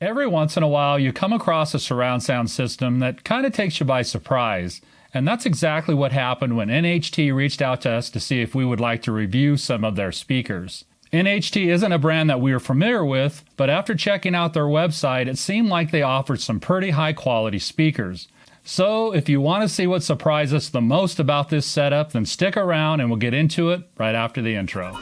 Every once in a while, you come across a surround sound system that kind of takes you by surprise, and that's exactly what happened when NHT reached out to us to see if we would like to review some of their speakers. NHT isn't a brand that we are familiar with, but after checking out their website, it seemed like they offered some pretty high-quality speakers. So, if you want to see what surprised us the most about this setup, then stick around and we'll get into it right after the intro.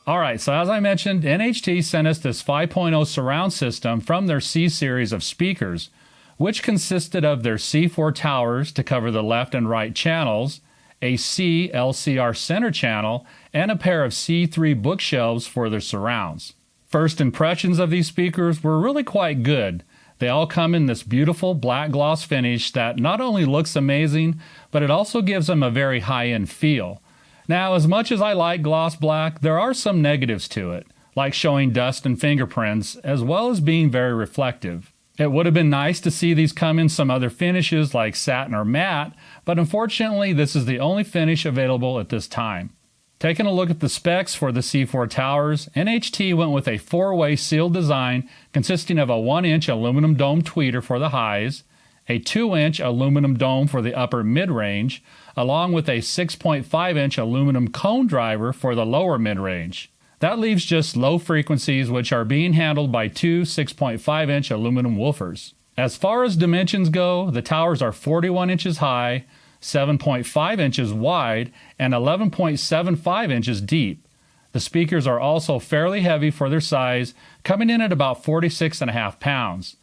Alright, so as I mentioned, NHT sent us this 5.0 surround system from their C series of speakers, which consisted of their C4 towers to cover the left and right channels, a C LCR center channel, and a pair of C3 bookshelves for their surrounds. First impressions of these speakers were really quite good. They all come in this beautiful black gloss finish that not only looks amazing, but it also gives them a very high-end feel. Now, as much as I like gloss black, there are some negatives to it, like showing dust and fingerprints, as well as being very reflective. It would have been nice to see these come in some other finishes like satin or matte, but unfortunately this is the only finish available at this time. Taking a look at the specs for the C4 towers, NHT went with a 4-way sealed design consisting of a 1-inch aluminum dome tweeter for the highs, a 2-inch aluminum dome for the upper mid-range, along with a 6.5-inch aluminum cone driver for the lower mid-range. That leaves just low frequencies, which are being handled by two 6.5-inch aluminum woofers. As far as dimensions go, the towers are 41 inches high, 7.5 inches wide, and 11.75 inches deep. The speakers are also fairly heavy for their size, coming in at about 46.5 pounds.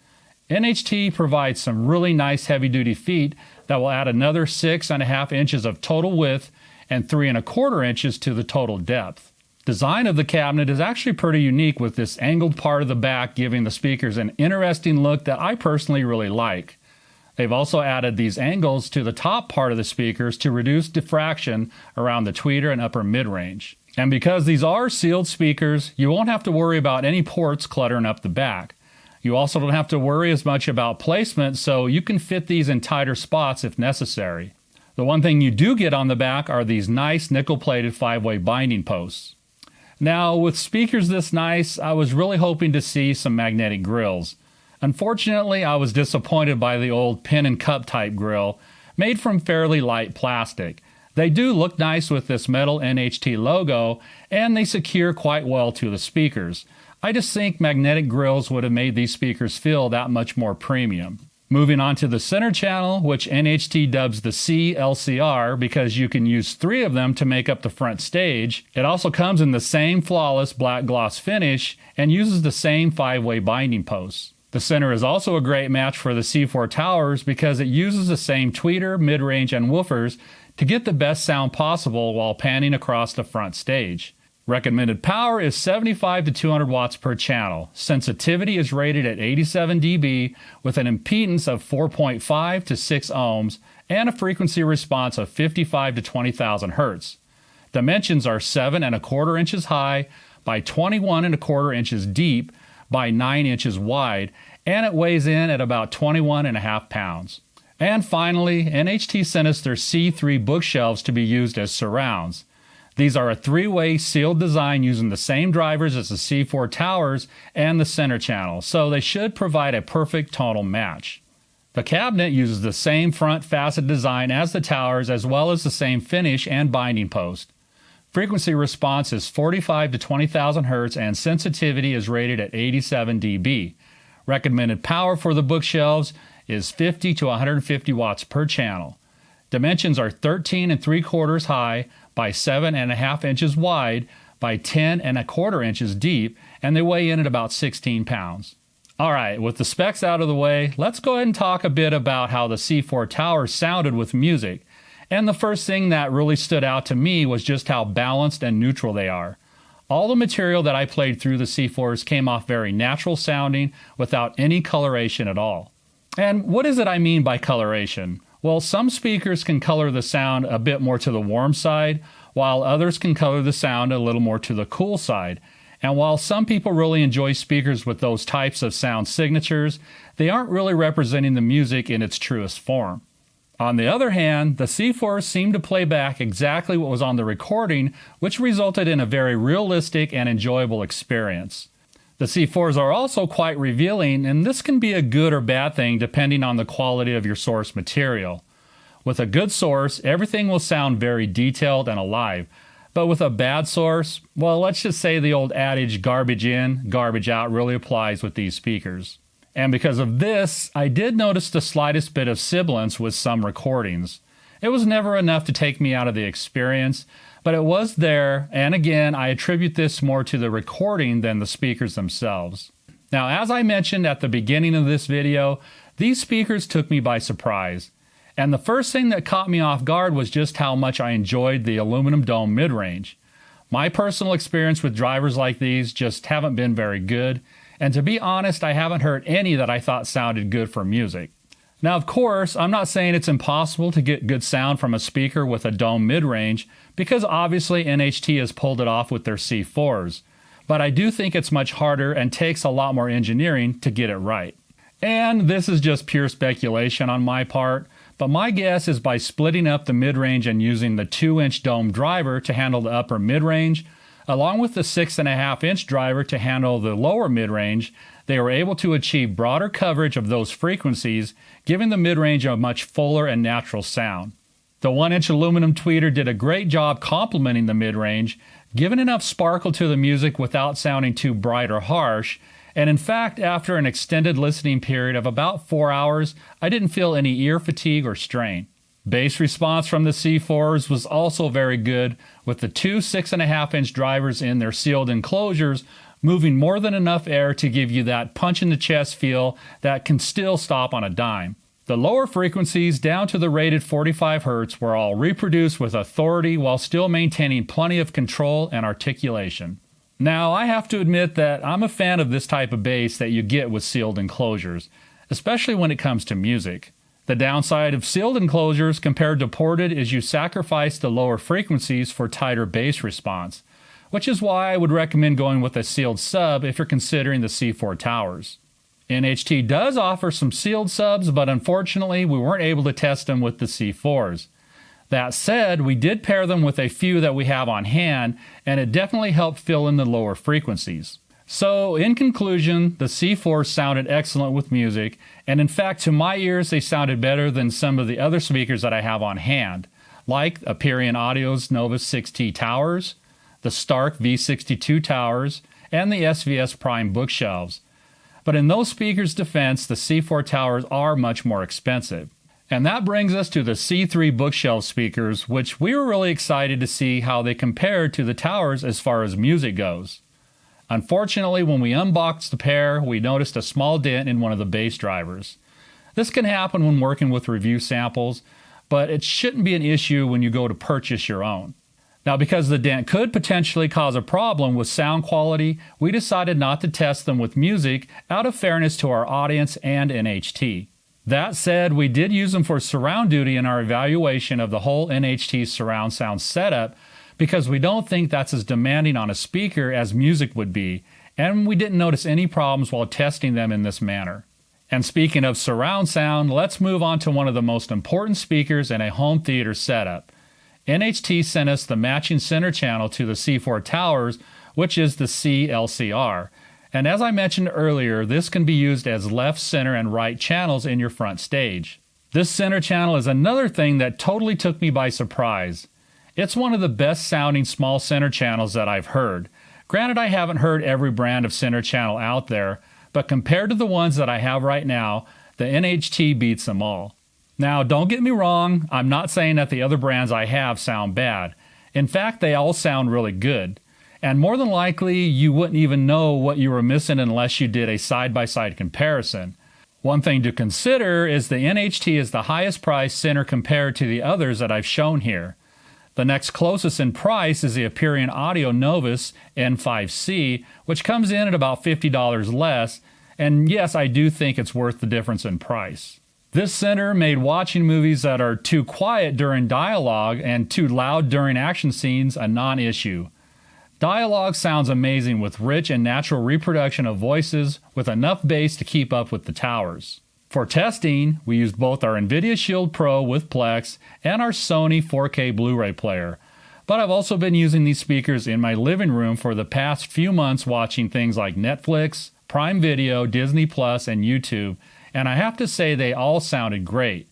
NHT provides some really nice heavy-duty feet that will add another 6.5 inches of total width and 3.25 inches to the total depth. Design of the cabinet is actually pretty unique, with this angled part of the back giving the speakers an interesting look that I personally really like. They've also added these angles to the top part of the speakers to reduce diffraction around the tweeter and upper mid-range. And because these are sealed speakers, you won't have to worry about any ports cluttering up the back. You also don't have to worry as much about placement, so you can fit these in tighter spots if necessary. The one thing you do get on the back are these nice nickel-plated 5-way binding posts. Now, with speakers this nice, I was really hoping to see some magnetic grills. Unfortunately, I was disappointed by the old pin and cup type grill, made from fairly light plastic. They do look nice with this metal NHT logo, and they secure quite well to the speakers. I just think magnetic grills would have made these speakers feel that much more premium. Moving on to the center channel, which NHT dubs the C LCR because you can use 3 of them to make up the front stage. It also comes in the same flawless black gloss finish and uses the same 5-way binding posts. The center is also a great match for the C4 towers because it uses the same tweeter, mid-range, and woofers to get the best sound possible while panning across the front stage. Recommended power is 75 to 200 watts per channel. Sensitivity is rated at 87 dB with an impedance of 4.5 to 6 ohms and a frequency response of 55 to 20,000 hertz. Dimensions are 7.25 inches high by 21.25 inches deep by 9 inches wide, and it weighs in at about 21.5 pounds. And finally, NHT sent us their C3 bookshelves to be used as surrounds. These are a 3-way sealed design using the same drivers as the C4 towers and the center channel, so they should provide a perfect tonal match. The cabinet uses the same front facet design as the towers, as well as the same finish and binding post. Frequency response is 45 to 20,000 Hz and sensitivity is rated at 87 dB. Recommended power for the bookshelves is 50 to 150 watts per channel. Dimensions are 13.75 high by 7.5 inches wide by 10.25 inches deep, and they weigh in at about 16 pounds. Alright, with the specs out of the way, let's go ahead and talk a bit about how the C4 towers sounded with music. And the first thing that really stood out to me was just how balanced and neutral they are. All the material that I played through the C4s came off very natural sounding without any coloration at all. And what is it I mean by coloration? Well, some speakers can color the sound a bit more to the warm side, while others can color the sound a little more to the cool side. And while some people really enjoy speakers with those types of sound signatures, they aren't really representing the music in its truest form. On the other hand, the C4s seemed to play back exactly what was on the recording, which resulted in a very realistic and enjoyable experience. The C4s are also quite revealing, and this can be a good or bad thing depending on the quality of your source material. With a good source, everything will sound very detailed and alive. But with a bad source, well, let's just say the old adage garbage in, garbage out really applies with these speakers. And because of this, I did notice the slightest bit of sibilance with some recordings. It was never enough to take me out of the experience, but it was there, and again, I attribute this more to the recording than the speakers themselves. Now, as I mentioned at the beginning of this video, these speakers took me by surprise. And the first thing that caught me off guard was just how much I enjoyed the aluminum dome mid-range. My personal experience with drivers like these just haven't been very good, and to be honest, I haven't heard any that I thought sounded good for music. Now, of course, I'm not saying it's impossible to get good sound from a speaker with a dome mid-range, because obviously NHT has pulled it off with their C4s, but I do think it's much harder and takes a lot more engineering to get it right. And this is just pure speculation on my part, but my guess is by splitting up the mid-range and using the 2-inch dome driver to handle the upper mid-range, along with the 6.5-inch driver to handle the lower mid-range, they were able to achieve broader coverage of those frequencies, giving the mid-range a much fuller and natural sound. The 1-inch aluminum tweeter did a great job complementing the mid-range, giving enough sparkle to the music without sounding too bright or harsh, and in fact, after an extended listening period of about 4 hours, I didn't feel any ear fatigue or strain. Bass response from the C4s was also very good, with the two 6.5-inch drivers in their sealed enclosures moving more than enough air to give you that punch-in-the-chest feel that can still stop on a dime. The lower frequencies down to the rated 45 Hz were all reproduced with authority while still maintaining plenty of control and articulation. Now, I have to admit that I'm a fan of this type of bass that you get with sealed enclosures, especially when it comes to music. The downside of sealed enclosures compared to ported is you sacrifice the lower frequencies for tighter bass response, which is why I would recommend going with a sealed sub if you're considering the C4 towers. NHT does offer some sealed subs, but unfortunately we weren't able to test them with the C4s. That said, we did pair them with a few that we have on hand, and it definitely helped fill in the lower frequencies. So, in conclusion, the C4s sounded excellent with music, and in fact, to my ears, they sounded better than some of the other speakers that I have on hand, like Aperion Audio's Novus 6T towers, the Stark V62 towers, and the SVS Prime bookshelves. But in those speakers' defense, the C4 towers are much more expensive. And that brings us to the C3 bookshelf speakers, which we were really excited to see how they compared to the towers as far as music goes. Unfortunately, when we unboxed the pair, we noticed a small dent in one of the bass drivers. This can happen when working with review samples, but it shouldn't be an issue when you go to purchase your own. Now, because the dent could potentially cause a problem with sound quality, we decided not to test them with music out of fairness to our audience and NHT. That said, we did use them for surround duty in our evaluation of the whole NHT surround sound setup because we don't think that's as demanding on a speaker as music would be, and we didn't notice any problems while testing them in this manner. And speaking of surround sound, let's move on to one of the most important speakers in a home theater setup. NHT sent us the matching center channel to the C4 towers, which is the C LCR. And as I mentioned earlier, this can be used as left, center, and right channels in your front stage. This center channel is another thing that totally took me by surprise. It's one of the best sounding small center channels that I've heard. Granted, I haven't heard every brand of center channel out there, but compared to the ones that I have right now, the NHT beats them all. Now, don't get me wrong, I'm not saying that the other brands I have sound bad. In fact, they all sound really good. And more than likely, you wouldn't even know what you were missing unless you did a side-by-side comparison. One thing to consider is the NHT is the highest priced center compared to the others that I've shown here. The next closest in price is the Aperion Audio Novus N5C, which comes in at about $50 less, and yes, I do think it's worth the difference in price. This center made watching movies that are too quiet during dialogue and too loud during action scenes a non-issue. Dialogue sounds amazing with rich and natural reproduction of voices with enough bass to keep up with the towers. For testing, we used both our NVIDIA Shield Pro with Plex and our Sony 4K Blu-ray player. But I've also been using these speakers in my living room for the past few months watching things like Netflix, Prime Video, Disney Plus, and YouTube, and I have to say they all sounded great.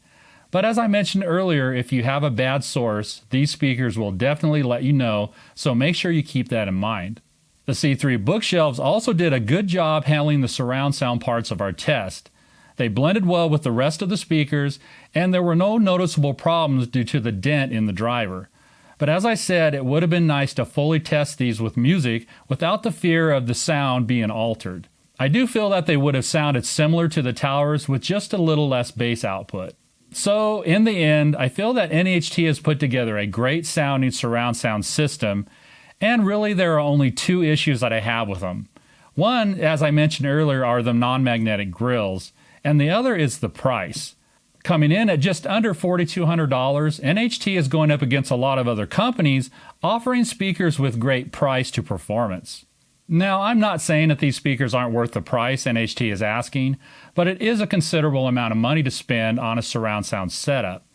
But as I mentioned earlier, if you have a bad source, these speakers will definitely let you know, so make sure you keep that in mind. The C3 Bookshelves also did a good job handling the surround sound parts of our test. They blended well with the rest of the speakers, and there were no noticeable problems due to the dent in the driver. But as I said, it would have been nice to fully test these with music without the fear of the sound being altered. I do feel that they would have sounded similar to the towers with just a little less bass output. So, in the end, I feel that NHT has put together a great sounding surround sound system, and really there are only two issues that I have with them. One, as I mentioned earlier, are the non-magnetic grills, and the other is the price. Coming in at just under $4,200, NHT is going up against a lot of other companies offering speakers with great price to performance. Now, I'm not saying that these speakers aren't worth the price NHT is asking, but it is a considerable amount of money to spend on a surround sound setup.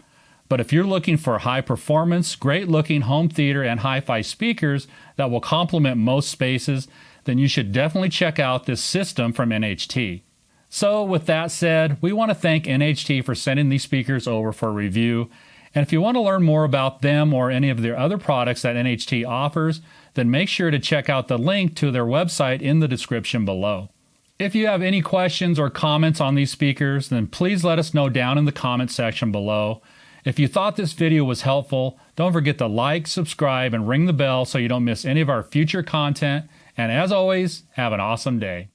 But if you're looking for high performance, great looking home theater and hi-fi speakers that will complement most spaces, then you should definitely check out this system from NHT. So with that said, we want to thank NHT for sending these speakers over for review. And if you want to learn more about them or any of their other products that NHT offers, then make sure to check out the link to their website in the description below. If you have any questions or comments on these speakers, then please let us know down in the comment section below. If you thought this video was helpful, don't forget to like, subscribe, and ring the bell so you don't miss any of our future content. And as always, have an awesome day.